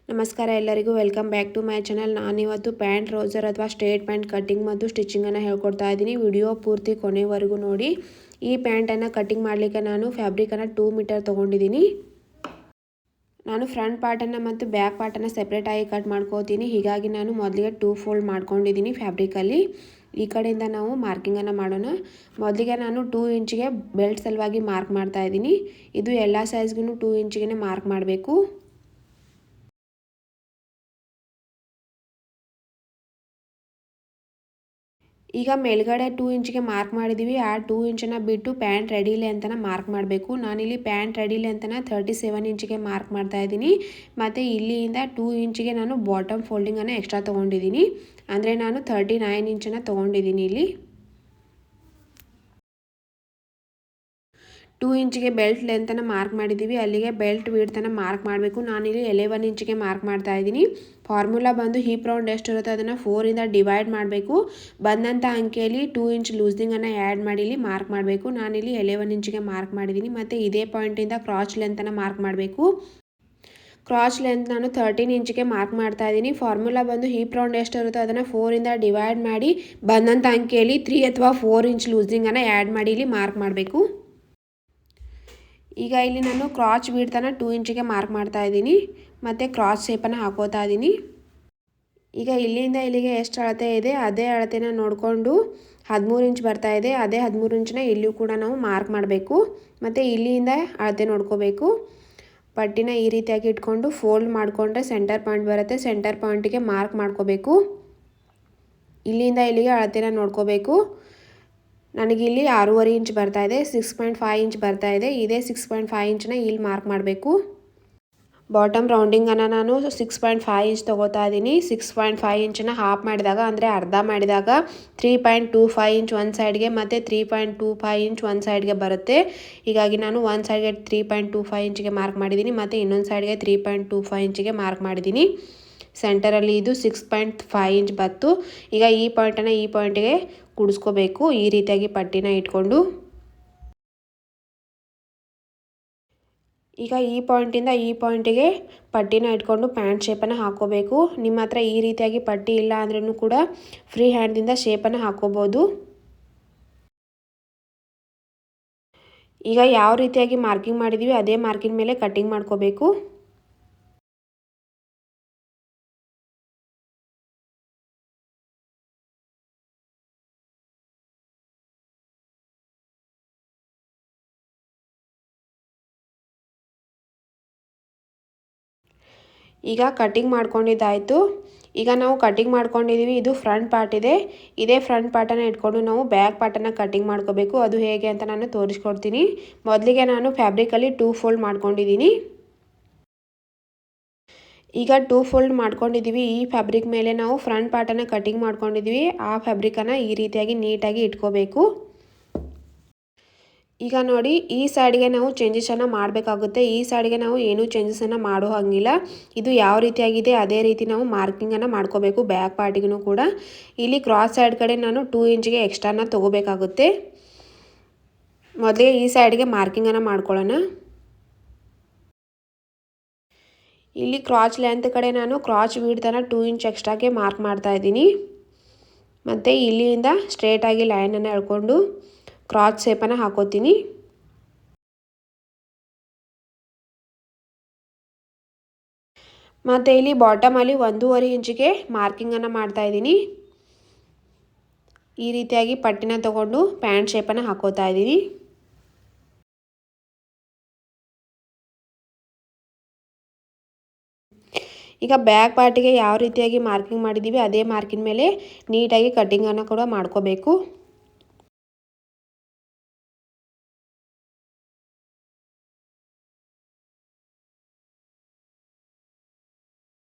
ನಮಸ್ಕಾರ ಎಲ್ಲರಿಗೂ welcome back to my channel. ನಾನಿವತ್ತು ಪ್ಯಾಂಟ್ ಟ್ರೌಸರ್ ಅಥವಾ ಸ್ಟ್ರೇಟ್ ಪ್ಯಾಂಟ್ ಕಟ್ಟಿಂಗ್ ಮತ್ತು ಸ್ಟಿಚಿಂಗನ್ನು ಹೇಳ್ಕೊಡ್ತಾ ಇದ್ದೀನಿ. ವಿಡಿಯೋ ಪೂರ್ತಿ ಕೊನೆವರೆಗೂ ನೋಡಿ. ಈ ಪ್ಯಾಂಟನ್ನು ಕಟ್ಟಿಂಗ್ ಮಾಡಲಿಕ್ಕೆ ನಾನು ಫ್ಯಾಬ್ರಿಕನ್ನು 2 ಮೀಟರ್ ತೊಗೊಂಡಿದ್ದೀನಿ. ನಾನು ಫ್ರಂಟ್ ಪಾರ್ಟನ್ನು ಮತ್ತು ಬ್ಯಾಕ್ ಪಾರ್ಟನ್ನು ಸೆಪ್ರೇಟಾಗಿ ಕಟ್ ಮಾಡ್ಕೋತೀನಿ. ಹೀಗಾಗಿ ನಾನು ಮೊದಲಿಗೆ 2 ಫೋಲ್ಡ್ ಮಾಡ್ಕೊಂಡಿದ್ದೀನಿ ಫ್ಯಾಬ್ರಿಕಲ್ಲಿ. ಈ ಕಡೆಯಿಂದ ನಾವು ಮಾರ್ಕಿಂಗನ್ನು ಮಾಡೋಣ. ಮೊದಲಿಗೆ ನಾನು 2 ಇಂಚಿಗೆ ಬೆಲ್ಟ್ ಸಲುವಾಗಿ ಮಾರ್ಕ್ ಮಾಡ್ತಾ ಇದ್ದೀನಿ. ಇದು ಎಲ್ಲ ಸೈಜ್ಗೂ 2 ಇಂಚಿಗೆ ಮಾರ್ಕ್ ಮಾಡಬೇಕು. ಈಗ ಮೇಲ್ಗಡೆ 2 ಇಂಚಿಗೆ ಮಾರ್ಕ್ ಮಾಡಿದ್ದೀವಿ. ಆ 2 ಇಂಚನ್ನು ಬಿಟ್ಟು ಪ್ಯಾಂಟ್ ರೆಡಿ ಲೆಂತನ ಮಾರ್ಕ್ ಮಾಡಬೇಕು. ನಾನಿಲ್ಲಿ ಪ್ಯಾಂಟ್ ರೆಡಿ ಲೆಂತನ 37 ಇಂಚಿಗೆ ಮಾರ್ಕ್ ಮಾಡ್ತಾ ಇದ್ದೀನಿ. ಮತ್ತು ಇಲ್ಲಿಂದ 2 ಇಂಚಿಗೆ ನಾನು ಬಾಟಮ್ ಫೋಲ್ಡಿಂಗನ್ನು ಎಕ್ಸ್ಟ್ರಾ ತೊಗೊಂಡಿದ್ದೀನಿ. ಅಂದರೆ ನಾನು 39 ಇಂಚನ್ನು ತೊಗೊಂಡಿದ್ದೀನಿ. ಇಲ್ಲಿ 2 ಇಂಚಿಗೆ ಬೆಲ್ಟ್ ಲೆಂತನ್ನು ಮಾರ್ಕ್ ಮಾಡಿದ್ದೀವಿ. ಅಲ್ಲಿಗೆ ಬೆಲ್ಟ್ ವಿಡ್ತನ್ನು ಮಾರ್ಕ್ ಮಾಡಬೇಕು. ನಾನಿಲ್ಲಿ 11 ಇಂಚಿಗೆ ಮಾರ್ಕ್ ಮಾಡ್ತಾ ಇದ್ದೀನಿ. ಫಾರ್ಮುಲಾ ಬಂದು ಹೀಪ್ ರೌಂಡ್ ಎಷ್ಟಿರುತ್ತೆ ಅದನ್ನು 4ಇಂದ ಡಿವೈಡ್ ಮಾಡಬೇಕು. ಬಂದಂಥ ಅಂಕೆಯಲ್ಲಿ 2 ಇಂಚ್ ಲೂಸ್ನಿಂಗನ್ನು ಆ್ಯಡ್ ಮಾಡಿ ಇಲ್ಲಿ ಮಾರ್ಕ್ ಮಾಡಬೇಕು. ನಾನಿಲ್ಲಿ 11 ಇಂಚಿಗೆ ಮಾರ್ಕ್ ಮಾಡಿದ್ದೀನಿ. ಮತ್ತು ಇದೇ ಪಾಯಿಂಟಿಂದ ಕ್ರಾಚ್ ಲೆಂತನ್ನು ಮಾರ್ಕ್ ಮಾಡಬೇಕು. ಕ್ರಾಚ್ ಲೆಂತ್ ನಾನು 13 ಇಂಚಿಗೆ ಮಾರ್ಕ್ ಮಾಡ್ತಾ ಇದ್ದೀನಿ. ಫಾರ್ಮುಲಾ ಬಂದು ಹೀಪ್ ರೌಂಡ್ ಎಷ್ಟಿರುತ್ತೋ ಅದನ್ನು 4ಇಂದ ಡಿವೈಡ್ ಮಾಡಿ ಬಂದಂಥ ಅಂಕೆಯಲ್ಲಿ 3 ಅಥವಾ 4 ಇಂಚ್ ಲೂಸ್ನಿಂಗನ್ನು ಆ್ಯಡ್ ಮಾಡಿ ಇಲ್ಲಿ ಮಾರ್ಕ್ ಮಾಡಬೇಕು. ಈಗ ಇಲ್ಲಿ ನಾನು ಕ್ರಾಚ್ ವಿಡ್ತನ್ನು 2 ಇಂಚಿಗೆ ಮಾರ್ಕ್ ಮಾಡ್ತಾ ಇದ್ದೀನಿ. ಮತ್ತು ಕ್ರಾಚ್ ಶೇಪನ್ನು ಹಾಕೋತಾ ಇದ್ದೀನಿ. ಈಗ ಇಲ್ಲಿಂದ ಇಲ್ಲಿಗೆ ಎಷ್ಟು ಅಳತೆ ಇದೆ ಅದೇ ಅಳತೆನ ನೋಡಿಕೊಂಡು 13 ಇಂಚ್ ಬರ್ತಾ ಇದೆ. ಅದೇ 13 ಇಂಚನ್ನ ಇಲ್ಲಿಯೂ ಕೂಡ ನಾವು ಮಾರ್ಕ್ ಮಾಡಬೇಕು. ಮತ್ತು ಇಲ್ಲಿಂದ ಅಳತೆ ನೋಡ್ಕೋಬೇಕು. ಪಟ್ಟಿನ ಈ ರೀತಿಯಾಗಿ ಇಟ್ಕೊಂಡು ಫೋಲ್ಡ್ ಮಾಡಿಕೊಂಡ್ರೆ ಸೆಂಟರ್ ಪಾಯಿಂಟ್ ಬರುತ್ತೆ. ಸೆಂಟರ್ ಪಾಯಿಂಟಿಗೆ ಮಾರ್ಕ್ ಮಾಡ್ಕೋಬೇಕು. ಇಲ್ಲಿಂದ ಇಲ್ಲಿಗೆ ಅಳತೆನ ನೋಡ್ಕೋಬೇಕು. ನನಗಿಲ್ಲಿ 6.5 ಇಂಚ್ ಬರ್ತಾ ಇದೆ. 6.5 ಇಂಚ್ ಬರ್ತಾ ಇದೆ. ಇದೇ 6.5 ಇಂಚನ್ನ ಇಲ್ಲಿ ಮಾರ್ಕ್ ಮಾಡಬೇಕು. ಬಾಟಮ್ ರೌಂಡಿಂಗನ್ನು ನಾನು 6.5 ಇಂಚ್ ತೊಗೋತಾ ಇದ್ದೀನಿ. 6.5 ಇಂಚನ್ನ ಹಾಫ್ ಮಾಡಿದಾಗ ಅಂದರೆ ಅರ್ಧ ಮಾಡಿದಾಗ 3.25 ಇಂಚ್ ಒಂದು ಸೈಡ್ಗೆ ಮತ್ತು 3.25 ಇಂಚ್ ಒಂದು ಸೈಡ್ಗೆ ಬರುತ್ತೆ. ಹೀಗಾಗಿ ನಾನು ಒಂದು ಸೈಡ್ಗೆ 3.25 ಇಂಚಿಗೆ ಮಾರ್ಕ್ ಮಾಡಿದ್ದೀನಿ ಮತ್ತು ಇನ್ನೊಂದು ಸೈಡ್ಗೆ 3.25 ಇಂಚಿಗೆ ಮಾರ್ಕ್ ಮಾಡಿದ್ದೀನಿ. ಸೆಂಟರಲ್ಲಿ ಇದು 6.5 ಇಂಚ್ ಬತ್ತು. ಈಗ ಈ ಪಾಯಿಂಟನ್ನು ಈ ಪಾಯಿಂಟಿಗೆ ಕೂಡಿಸ್ಕೋಬೇಕು. ಈ ರೀತಿಯಾಗಿ ಪಟ್ಟಿನ ಇಟ್ಕೊಂಡು ಈಗ ಈ ಪಾಯಿಂಟಿಂದ ಈ ಪಾಯಿಂಟಿಗೆ ಪಟ್ಟಿನ ಇಟ್ಕೊಂಡು ಪ್ಯಾಂಟ್ ಶೇಪನ್ನು ಹಾಕೋಬೇಕು. ನಿಮ್ಮ ಹತ್ರ ಈ ರೀತಿಯಾಗಿ ಪಟ್ಟಿ ಇಲ್ಲ ಅಂದ್ರೂ ಕೂಡ ಫ್ರೀ ಹ್ಯಾಂಡ್ದಿಂದ ಶೇಪನ್ನು ಹಾಕೋಬೋದು. ಈಗ ಯಾವ ರೀತಿಯಾಗಿ ಮಾರ್ಕಿಂಗ್ ಮಾಡಿದ್ದೀವಿ ಅದೇ ಮಾರ್ಕಿಂಗ್ ಮೇಲೆ ಕಟ್ಟಿಂಗ್ ಮಾಡ್ಕೋಬೇಕು. ಈಗ ಕಟ್ಟಿಂಗ್ ಮಾಡ್ಕೊಂಡಿದ್ದಾಯಿತು. ಈಗ ನಾವು ಕಟ್ಟಿಂಗ್ ಮಾಡ್ಕೊಂಡಿದ್ದೀವಿ. ಇದು ಫ್ರಂಟ್ ಪಾರ್ಟ್ ಇದೆ. ಇದೇ ಫ್ರಂಟ್ ಪಾರ್ಟನ್ನು ಇಟ್ಕೊಂಡು ನಾವು ಬ್ಯಾಕ್ ಪಾರ್ಟನ್ನು ಕಟ್ಟಿಂಗ್ ಮಾಡ್ಕೋಬೇಕು. ಅದು ಹೇಗೆ ಅಂತ ನಾನು ತೋರಿಸ್ಕೊಡ್ತೀನಿ. ಮೊದಲಿಗೆ ನಾನು ಫ್ಯಾಬ್ರಿಕಲ್ಲಿ 2 ಫೋಲ್ಡ್ ಮಾಡ್ಕೊಂಡಿದ್ದೀನಿ. ಈಗ 2 ಫೋಲ್ಡ್ ಮಾಡ್ಕೊಂಡಿದ್ದೀವಿ. ಈ ಫ್ಯಾಬ್ರಿಕ್ ಮೇಲೆ ನಾವು ಫ್ರಂಟ್ ಪಾರ್ಟನ್ನು ಕಟ್ಟಿಂಗ್ ಮಾಡ್ಕೊಂಡಿದ್ದೀವಿ. ಆ ಫ್ಯಾಬ್ರಿಕನ್ನು ಈ ರೀತಿಯಾಗಿ ನೀಟಾಗಿ ಇಟ್ಕೋಬೇಕು. ಈಗ ನೋಡಿ, ಈ ಸೈಡ್ಗೆ ನಾವು ಚೇಂಜಸನ್ನು ಮಾಡಬೇಕಾಗುತ್ತೆ. ಈ ಸೈಡ್ಗೆ ನಾವು ಏನೂ ಚೇಂಜಸನ್ನು ಮಾಡೋ ಹಾಗಿಲ್ಲ. ಇದು ಯಾವ ರೀತಿಯಾಗಿದೆ ಅದೇ ರೀತಿ ನಾವು ಮಾರ್ಕಿಂಗನ್ನು ಮಾಡ್ಕೋಬೇಕು ಬ್ಯಾಕ್ ಪಾರ್ಟಿಗೂ ಕೂಡ. ಇಲ್ಲಿ ಕ್ರಾಸ್ ಸೈಡ್ ಕಡೆ ನಾನು 2 ಇಂಚಿಗೆ ಎಕ್ಸ್ಟ್ರಾನ ತೊಗೋಬೇಕಾಗುತ್ತೆ. ಮೊದಲೇ ಈ ಸೈಡ್ಗೆ ಮಾರ್ಕಿಂಗನ್ನು ಮಾಡ್ಕೊಳ್ಳೋಣ. ಇಲ್ಲಿ ಕ್ರಾಚ್ ಲೆಂತ್ ಕಡೆ ನಾನು ಕ್ರಾಚ್ ವಿಡ್ತನ್ನು 2 ಇಂಚ್ ಎಕ್ಸ್ಟ್ರಾಗೆ ಮಾರ್ಕ್ ಮಾಡ್ತಾ ಇದ್ದೀನಿ. ಮತ್ತು ಇಲ್ಲಿಂದ ಸ್ಟ್ರೇಟಾಗಿ ಲೈನನ್ನು ಎಳ್ಕೊಂಡು ಕ್ರಾಚ್ ಶೇಪನ್ನು ಹಾಕೋತೀನಿ. ಮತ್ತು ಇಲ್ಲಿ ಬಾಟಮಲ್ಲಿ 1.5 ಇಂಚಿಗೆ ಮಾರ್ಕಿಂಗನ್ನು ಮಾಡ್ತಾ ಇದ್ದೀನಿ. ಈ ರೀತಿಯಾಗಿ ಪಟ್ಟಿನ ತಗೊಂಡು ಪ್ಯಾಂಟ್ ಶೇಪನ್ನು ಹಾಕೋತಾ ಇದ್ದೀನಿ. ಈಗ ಬ್ಯಾಕ್ ಪಾರ್ಟಿಗೆ ಯಾವ ರೀತಿಯಾಗಿ ಮಾರ್ಕಿಂಗ್ ಮಾಡಿದ್ದೀವಿ ಅದೇ ಮಾರ್ಕಿಂಗ್ ಮೇಲೆ ನೀಟಾಗಿ ಕಟ್ಟಿಂಗನ್ನು ಕೂಡ ಮಾಡ್ಕೋಬೇಕು.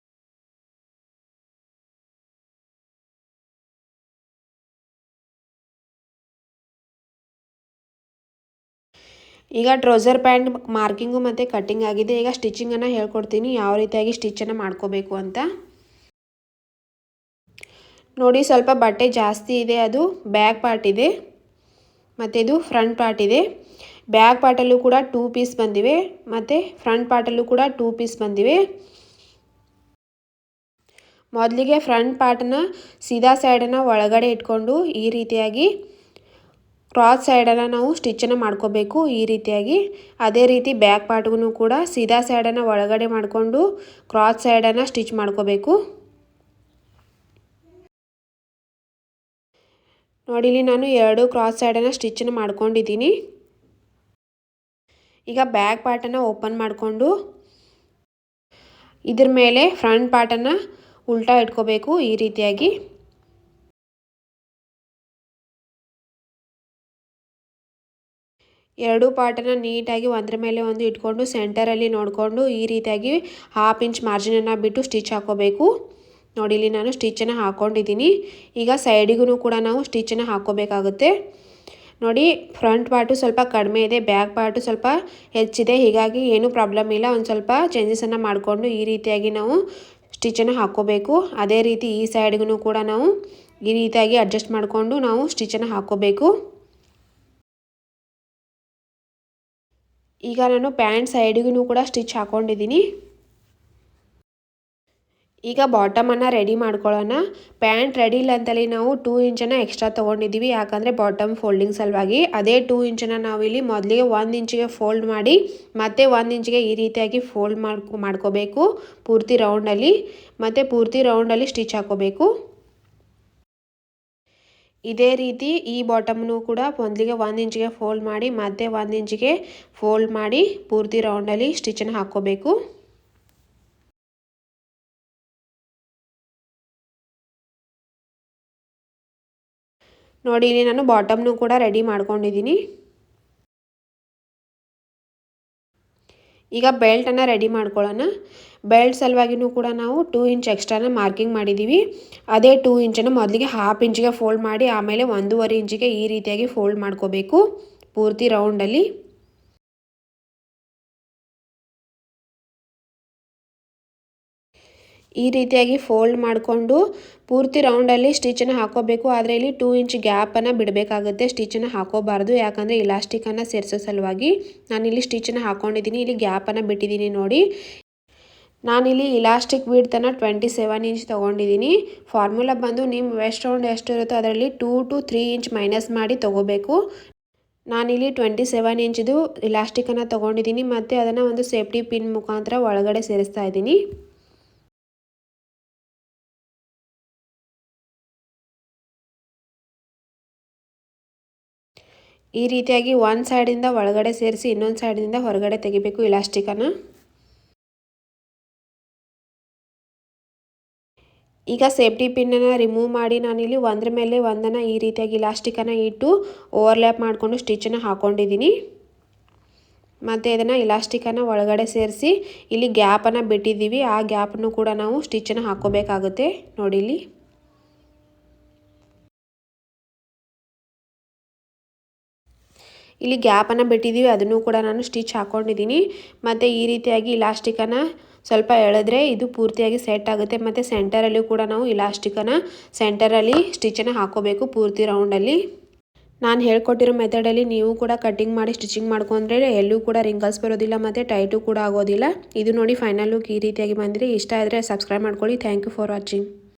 ಈಗ ಟ್ರೌಸರ್ ಪ್ಯಾಂಟ್ ಮಾರ್ಕಿಂಗು ಮತ್ತು ಕಟ್ಟಿಂಗ್ ಆಗಿದೆ. ಈಗ ಸ್ಟಿಚಿಂಗನ್ನು ಹೇಳ್ಕೊಡ್ತೀನಿ ಯಾವ ರೀತಿಯಾಗಿ ಸ್ಟಿಚ್ಚನ್ನು ಮಾಡ್ಕೋಬೇಕು ಅಂತ. ನೋಡಿ, ಸ್ವಲ್ಪ ಬಟ್ಟೆ ಜಾಸ್ತಿ ಇದೆ. ಅದು ಬ್ಯಾಕ್ ಪಾರ್ಟ್ ಇದೆ ಮತ್ತು ಇದು ಫ್ರಂಟ್ ಪಾರ್ಟ್ ಇದೆ. ಬ್ಯಾಕ್ ಪಾರ್ಟಲ್ಲೂ ಕೂಡ 2 ಪೀಸ್ ಬಂದಿವೆ ಮತ್ತು ಫ್ರಂಟ್ ಪಾರ್ಟಲ್ಲೂ ಕೂಡ 2 ಪೀಸ್ ಬಂದಿವೆ. ಮೊದಲಿಗೆ ಫ್ರಂಟ್ ಪಾರ್ಟನ್ನು ಸೀದಾ ಸೈಡನ್ನು ಒಳಗಡೆ ಇಟ್ಕೊಂಡು ಈ ರೀತಿಯಾಗಿ ಕ್ರಾಸ್ ಸೈಡನ್ನು ನಾವು ಸ್ಟಿಚ್ಚನ್ನು ಮಾಡ್ಕೋಬೇಕು ಈ ರೀತಿಯಾಗಿ. ಅದೇ ರೀತಿ ಬ್ಯಾಕ್ ಪಾರ್ಟ್ಗೂ ಕೂಡ ಸೀದಾ ಸೈಡನ್ನು ಒಳಗಡೆ ಮಾಡಿಕೊಂಡು ಕ್ರಾಸ್ ಸೈಡನ್ನು ಸ್ಟಿಚ್ ಮಾಡ್ಕೋಬೇಕು. ನೋಡಿ ಇಲ್ಲಿ ನಾನು 2 ಕ್ರಾಸ್ ಸೈಡನ್ನು ಸ್ಟಿಚ್ಚನ್ನು ಮಾಡ್ಕೊಂಡಿದ್ದೀನಿ. ಈಗ ಬ್ಯಾಕ್ ಪಾರ್ಟನ್ನು ಓಪನ್ ಮಾಡಿಕೊಂಡು ಇದ್ರ ಮೇಲೆ ಫ್ರಂಟ್ ಪಾರ್ಟನ್ನು ಉಲ್ಟಾ ಇಟ್ಕೋಬೇಕು ಈ ರೀತಿಯಾಗಿ. ಎರಡು ಪಾರ್ಟನ್ನು ನೀಟಾಗಿ ಒಂದ್ರ ಮೇಲೆ ಒಂದು ಇಟ್ಕೊಂಡು ಸೆಂಟರಲ್ಲಿ ನೋಡಿಕೊಂಡು ಈ ರೀತಿಯಾಗಿ 1/2 ಇಂಚ್ ಮಾರ್ಜಿನನ್ನು ಬಿಟ್ಟು ಸ್ಟಿಚ್ ಹಾಕೋಬೇಕು. ನೋಡಿ ಇಲ್ಲಿ ನಾನು ಸ್ಟಿಚ್ಚನ್ನು ಹಾಕ್ಕೊಂಡಿದ್ದೀನಿ. ಈಗ ಸೈಡಿಗೂ ಕೂಡ ನಾವು ಸ್ಟಿಚ್ಚನ್ನು ಹಾಕ್ಕೋಬೇಕಾಗುತ್ತೆ. ನೋಡಿ ಫ್ರಂಟ್ ಪಾರ್ಟು ಸ್ವಲ್ಪ ಕಡಿಮೆ ಇದೆ, ಬ್ಯಾಕ್ ಪಾರ್ಟು ಸ್ವಲ್ಪ ಹೆಚ್ಚಿದೆ, ಹೀಗಾಗಿ ಏನೂ ಪ್ರಾಬ್ಲಮ್ ಇಲ್ಲ. ಒಂದು ಸ್ವಲ್ಪ ಚೇಂಜಸನ್ನು ಮಾಡಿಕೊಂಡು ಈ ರೀತಿಯಾಗಿ ನಾವು ಸ್ಟಿಚ್ಚನ್ನು ಹಾಕ್ಕೋಬೇಕು. ಅದೇ ರೀತಿ ಈ ಸೈಡ್ಗೂ ಕೂಡ ನಾವು ಈ ರೀತಿಯಾಗಿ ಅಡ್ಜಸ್ಟ್ ಮಾಡಿಕೊಂಡು ನಾವು ಸ್ಟಿಚ್ಚನ್ನು ಹಾಕ್ಕೋಬೇಕು. ಈಗ ನಾನು ಪ್ಯಾಂಟ್ ಸೈಡಿಗೂ ಕೂಡ ಸ್ಟಿಚ್ ಹಾಕ್ಕೊಂಡಿದ್ದೀನಿ. ಈಗ ಬಾಟಮನ್ನು ರೆಡಿ ಮಾಡ್ಕೊಳ್ಳೋಣ. ಪ್ಯಾಂಟ್ ರೆಡಿ ಇಲ್ಲ ಅಂತೇಳಿ ನಾವು 2 ಇಂಚನ್ನು ಎಕ್ಸ್ಟ್ರಾ ತೊಗೊಂಡಿದ್ದೀವಿ, ಯಾಕಂದರೆ ಬಾಟಮ್ ಫೋಲ್ಡಿಂಗ್ ಸಲುವಾಗಿ. ಅದೇ 2 ಇಂಚನ್ನು ನಾವಿಲ್ಲಿ ಮೊದಲಿಗೆ 1 ಇಂಚಿಗೆ ಫೋಲ್ಡ್ ಮಾಡಿ ಮತ್ತೆ 1 ಇಂಚಿಗೆ ಈ ರೀತಿಯಾಗಿ ಫೋಲ್ಡ್ ಮಾಡ್ಕೋಬೇಕು ಪೂರ್ತಿ ರೌಂಡಲ್ಲಿ. ಮತ್ತು ಪೂರ್ತಿ ರೌಂಡಲ್ಲಿ ಸ್ಟಿಚ್ ಹಾಕೋಬೇಕು. ಇದೇ ರೀತಿ ಈ ಬಾಟಮ್ನು ಕೂಡ ಮೊದಲಿಗೆ 1 ಇಂಚಿಗೆ ಫೋಲ್ಡ್ ಮಾಡಿ ಮತ್ತೆ 1 ಇಂಚಿಗೆ ಫೋಲ್ಡ್ ಮಾಡಿ ಪೂರ್ತಿ ರೌಂಡಲ್ಲಿ ಸ್ಟಿಚ್ಚನ್ನು ಹಾಕ್ಕೋಬೇಕು. ನೋಡಿ ಇಲ್ಲಿ ನಾನು ಬಾಟಮ್ನು ಕೂಡ ರೆಡಿ ಮಾಡ್ಕೊಂಡಿದ್ದೀನಿ. ಈಗ ಬೆಲ್ಟನ್ನು ರೆಡಿ ಮಾಡ್ಕೊಳ್ಳೋಣ. ಬೆಲ್ಟ್ ಸಲುವಾಗಿನೂ ಕೂಡ ನಾವು 2 ಇಂಚ್ ಎಕ್ಸ್ಟ್ರಾನ ಮಾರ್ಕಿಂಗ್ ಮಾಡಿದ್ದೀವಿ. ಅದೇ 2 ಇಂಚನ್ನು ಮೊದಲಿಗೆ 1/2 ಇಂಚಿಗೆ ಫೋಲ್ಡ್ ಮಾಡಿ ಆಮೇಲೆ 1.5 ಇಂಚಿಗೆ ಈ ರೀತಿಯಾಗಿ ಫೋಲ್ಡ್ ಮಾಡ್ಕೋಬೇಕು ಪೂರ್ತಿ ರೌಂಡಲ್ಲಿ. ಈ ರೀತಿಯಾಗಿ ಫೋಲ್ಡ್ ಮಾಡಿಕೊಂಡು ಪೂರ್ತಿ ರೌಂಡಲ್ಲಿ ಸ್ಟಿಚ್ಚನ್ನು ಹಾಕೋಬೇಕು. ಆದರೆ ಇಲ್ಲಿ 2 ಇಂಚ್ ಗ್ಯಾಪನ್ನು ಬಿಡಬೇಕಾಗುತ್ತೆ, ಸ್ಟಿಚ್ಚನ್ನು ಹಾಕೋಬಾರ್ದು, ಯಾಕಂದರೆ ಇಲಾಸ್ಟಿಕನ್ನು ಸೇರಿಸೋ ಸಲುವಾಗಿ. ನಾನಿಲ್ಲಿ ಸ್ಟಿಚ್ಚನ್ನು ಹಾಕ್ಕೊಂಡಿದ್ದೀನಿ, ಇಲ್ಲಿ ಗ್ಯಾಪನ್ನು ಬಿಟ್ಟಿದ್ದೀನಿ. ನೋಡಿ ನಾನಿಲ್ಲಿ ಇಲಾಸ್ಟಿಕ್ ವಿಡ್ತನ್ನು 27 ಇಂಚ್ ತೊಗೊಂಡಿದ್ದೀನಿ. ಫಾರ್ಮುಲಾ ಬಂದು ನಿಮ್ಮ ವೆಸ್ಟ್ ರೌಂಡ್ ಎಷ್ಟು ಇರುತ್ತೋ ಅದರಲ್ಲಿ 2 to 3 ಇಂಚ್ ಮೈನಸ್ ಮಾಡಿ ತೊಗೋಬೇಕು. ನಾನಿಲ್ಲಿ 27 ಇಂಚಿದು ಇಲಾಸ್ಟಿಕನ್ನು ತೊಗೊಂಡಿದ್ದೀನಿ ಮತ್ತು ಅದನ್ನು ಒಂದು ಸೇಫ್ಟಿ ಪಿನ್ ಮುಖಾಂತರ ಒಳಗಡೆ ಸೇರಿಸ್ತಾ ಇದ್ದೀನಿ. ಈ ರೀತಿಯಾಗಿ ಒಂದು ಸೈಡಿಂದ ಒಳಗಡೆ ಸೇರಿಸಿ ಇನ್ನೊಂದು ಸೈಡಿಂದ ಹೊರಗಡೆ ತೆಗಿಬೇಕು ಇಲಾಸ್ಟಿಕನ್ನು. ಈಗ ಸೇಫ್ಟಿ ಪಿನ್ನನ್ನು ರಿಮೂವ್ ಮಾಡಿ ನಾನಿಲ್ಲಿ ಒಂದ್ರ ಮೇಲೆ ಒಂದನ್ನು ಈ ರೀತಿಯಾಗಿ ಇಲಾಸ್ಟಿಕನ್ನು ಇಟ್ಟು ಓವರ್ಲ್ಯಾಪ್ ಮಾಡಿಕೊಂಡು ಸ್ಟಿಚ್ಚನ್ನು ಹಾಕ್ಕೊಂಡಿದ್ದೀನಿ. ಮತ್ತು ಇದನ್ನು ಇಲಾಸ್ಟಿಕನ್ನು ಒಳಗಡೆ ಸೇರಿಸಿ ಇಲ್ಲಿ ಗ್ಯಾಪನ್ನು ಬಿಟ್ಟಿದ್ದೀವಿ, ಆ ಗ್ಯಾಪನ್ನು ಕೂಡ ನಾವು ಸ್ಟಿಚ್ಚನ್ನು ಹಾಕ್ಕೋಬೇಕಾಗುತ್ತೆ. ನೋಡಿ ಇಲ್ಲಿ ಗ್ಯಾಪನ್ನು ಬಿಟ್ಟಿದ್ದೀವಿ, ಅದನ್ನು ಕೂಡ ನಾನು ಸ್ಟಿಚ್ ಹಾಕ್ಕೊಂಡಿದ್ದೀನಿ. ಮತ್ತು ಈ ರೀತಿಯಾಗಿ ಇಲಾಸ್ಟಿಕನ್ನು ಸ್ವಲ್ಪ ಎಳೆದ್ರೆ ಇದು ಪೂರ್ತಿಯಾಗಿ ಸೆಟ್ ಆಗುತ್ತೆ. ಮತ್ತು ಸೆಂಟರಲ್ಲಿ ಕೂಡ ನಾವು ಇಲಾಸ್ಟಿಕನ್ನು ಸೆಂಟರಲ್ಲಿ ಸ್ಟಿಚ್ಚನ್ನು ಹಾಕೋಬೇಕು ಪೂರ್ತಿ ರೌಂಡಲ್ಲಿ. ನಾನು ಹೇಳ್ಕೊಟ್ಟಿರೋ ಮೆಥಡಲ್ಲಿ ನೀವು ಕೂಡ ಕಟ್ಟಿಂಗ್ ಮಾಡಿ ಸ್ಟಿಚಿಂಗ್ ಮಾಡ್ಕೊಂಡ್ರೆ ಎಲ್ಲೂ ಕೂಡ ರಿಂಗಲ್ಸ್ ಬರೋದಿಲ್ಲ ಮತ್ತು ಟೈಟು ಕೂಡ ಆಗೋದಿಲ್ಲ. ಇದು ನೋಡಿ ಫೈನಲ್ ಲುಕ್ ಈ ರೀತಿಯಾಗಿ ಬಂದಿದೆ. ಇಷ್ಟ ಆದರೆ ಸಬ್ಸ್ಕ್ರೈಬ್ ಮಾಡ್ಕೊಳ್ಳಿ. Thank you for watching.